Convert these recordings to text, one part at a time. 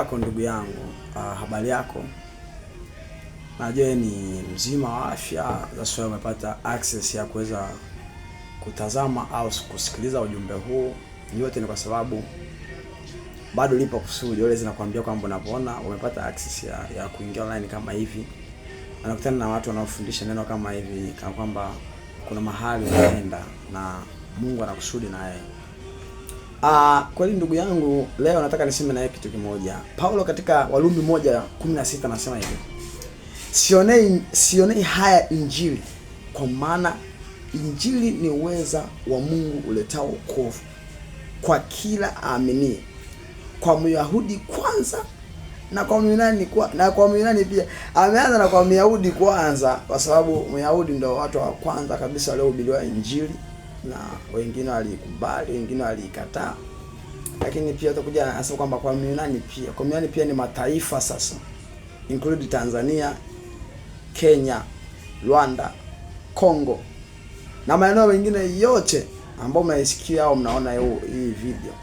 Yako ndugu yangu, habari yako? Najua ni mzima wa afya, that's why umepata access ya kuweza kutazama au kusikiliza ujumbe huu. Yote ni kwa sababu bado lipo kusudi. Wale zinakuambia kwamba unapoona umepata access ya kuingia online kama hivi, unakutana na watu wanaofundisha neno kama hivi, kama kwamba kuna mahali unaenda na Mungu anakusudi na yeye. Kweli ndugu yangu, leo nataka niseme na yeye kitu kimoja. Paulo katika Warumi 1:16 anasema hivi: Sionei haya Injili, kwa maana Injili ni uweza wa Mungu uletao wokovu kwa kila aamini, kwa Myahudi kwanza na kwa Myunani pia. Ameanza na kwa Myahudi kwanza kwa sababu Myahudi ndio watu wa kwanza kabisa waliohubiriwa Injili, na wengine walikubali, wengine walikataa. Lakini pia utakuja anasema kwamba kwa Myunani pia. Kwa Myunani pia ni mataifa sasa, include Tanzania, Kenya, Rwanda, Kongo na maeneo mengine yote ambao mnaisikia au mnaona hii video.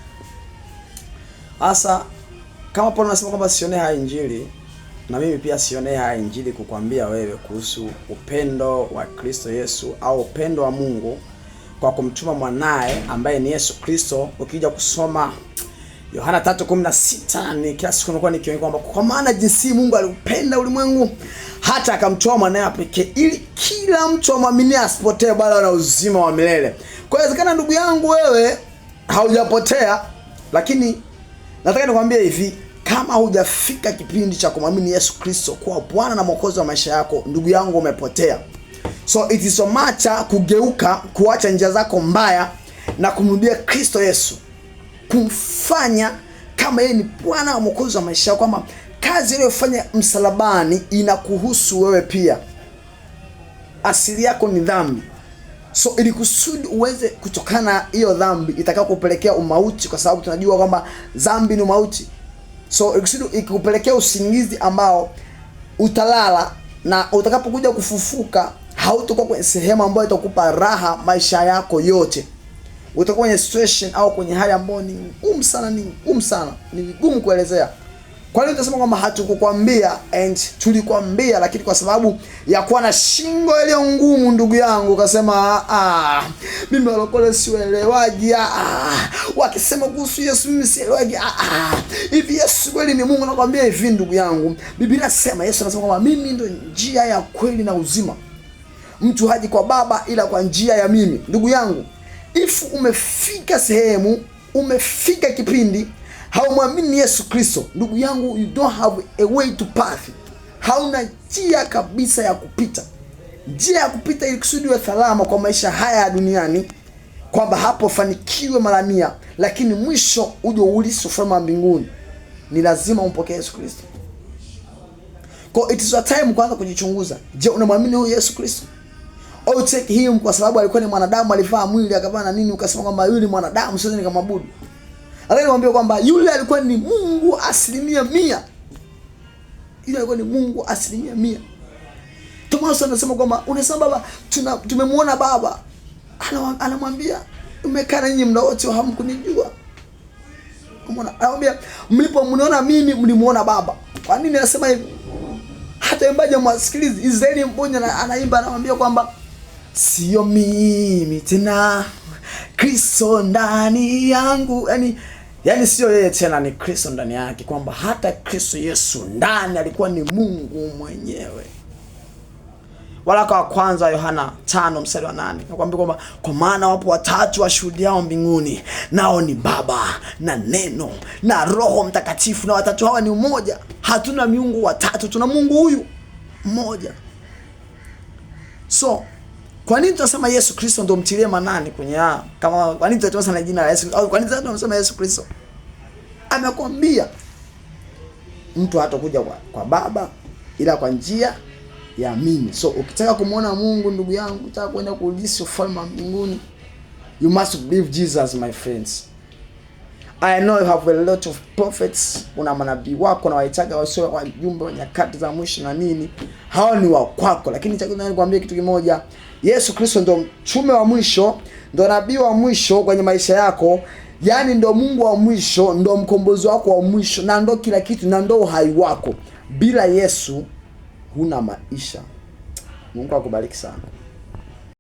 Asa kama Paulo anasema kwamba sionee haya Injili, na mimi pia sionee haya Injili kukwambia wewe kuhusu upendo wa Kristo Yesu au upendo wa Mungu kwa kumtuma mwanae ambaye ni Yesu Kristo. Ukija kusoma Yohana 3:16, ni kila siku nakuwa nikiona kwamba kwa maana jinsi Mungu aliupenda ulimwengu hata akamtoa mwanae pekee, ili kila mtu amwamini asipotee bali awe na uzima wa milele. Kwa hiyo inawezekana ndugu yangu wewe haujapotea, lakini nataka nikwambie hivi, kama hujafika kipindi cha kumwamini Yesu Kristo kuwa Bwana na Mwokozi wa maisha yako, ndugu yangu umepotea. So it is so much kugeuka, kuacha njia zako mbaya na kumrudia Kristo Yesu, kumfanya kama yeye ni Bwana na Mwokozi wa maisha yako, kwamba kazi aliyofanya msalabani inakuhusu wewe pia. Asili yako ni dhambi, so ili kusudi uweze kutokana hiyo dhambi itakayokupelekea umauti, kwa sababu tunajua kwamba dhambi ni mauti. So ili kusudi ikikupelekea usingizi ambao utalala, na utakapokuja kufufuka hautakuwa kwenye sehemu ambayo itakupa raha maisha yako yote. Utakuwa kwenye situation au kwenye hali ambayo ni ngumu sana, ni vigumu kuelezea. Kwa hiyo tutasema kwamba hatukukwambia, and tulikwambia, lakini kwa sababu ya kuwa na shingo ile ngumu ndugu yangu ukasema mimi walokole sielewaji, wakisema kuhusu Yesu mimi sielewaji, hivi Yesu kweli ni Mungu? Nakwambia hivi ndugu yangu, Biblia inasema, Yesu anasema kwamba mimi ndio njia ya kweli na uzima, mtu haji kwa Baba ila kwa njia ya mimi. Ndugu yangu, if umefika sehemu, umefika kipindi haumwamini Yesu Kristo, ndugu yangu, you don't have a way to pass. Hauna njia kabisa ya kupita. Njia ya kupita ili kusudi uwe salama kwa maisha haya ya duniani, kwamba hapo fanikiwe mara 100, lakini mwisho uje uulisi ufalme wa mbinguni, ni lazima umpokee Yesu Kristo. Kwa it is a time kwanza kujichunguza. Je, unamwamini huyu Yesu Kristo? Au take him kwa sababu alikuwa ni mwanadamu, alivaa mwili akavaa na nini, ukasema kwamba yule ni mwanadamu siwezi nikamwabudu? Lakini niambia kwamba yule alikuwa ni Mungu 100%. Yule alikuwa ni Mungu 100%. Thomas anasema kwamba unasema Baba, tumemwona Baba. Anamwambia umekaa na nyinyi muda wote hamkunijua. Umeona? Anamwambia mlipomniona mimi mlimuona Baba. Kwa nini anasema hivi? Hata imbaje mwasikilize, Israeli mmoja anaimba, anamwambia kwamba sio mimi tena, Kristo ndani yangu. Yani sio yeye tena, ni Kristo ndani yake, kwamba hata Kristo Yesu ndani alikuwa ni Mungu mwenyewe. Waraka wa kwanza Yohana 5:8 nakwambia kwamba kwa maana wapo watatu washuhudiao mbinguni, nao ni Baba na Neno na Roho Mtakatifu, na watatu hawa ni umoja. Hatuna miungu watatu, tuna Mungu huyu mmoja. So kwa nini tunasema Yesu Kristo ndio mtilie manani kwenye kama kwa nini tunasema jina la Yesu, au kwa nini tunasema Yesu Kristo? Amekwambia mtu hatakuja kwa Baba ila kwa njia ya mimi. So ukitaka kumuona Mungu ndugu yangu, unataka kwenda kuulisi ufalme wa mbinguni, you must believe Jesus, my friends. I know you have a lot of prophets, una manabii wako na waitaga wasio wajumbe wa nyakati za mwisho na nini, hao ni wa kwako. Lakini nataka nikwambie kitu kimoja, Yesu Kristo ndio mtume wa mwisho, ndio nabii wa mwisho kwenye maisha yako. Yaani ndo Mungu wa mwisho, ndo mkombozi wako wa mwisho, na ndo kila kitu, na ndo uhai wako. Bila Yesu huna maisha. Mungu akubariki sana.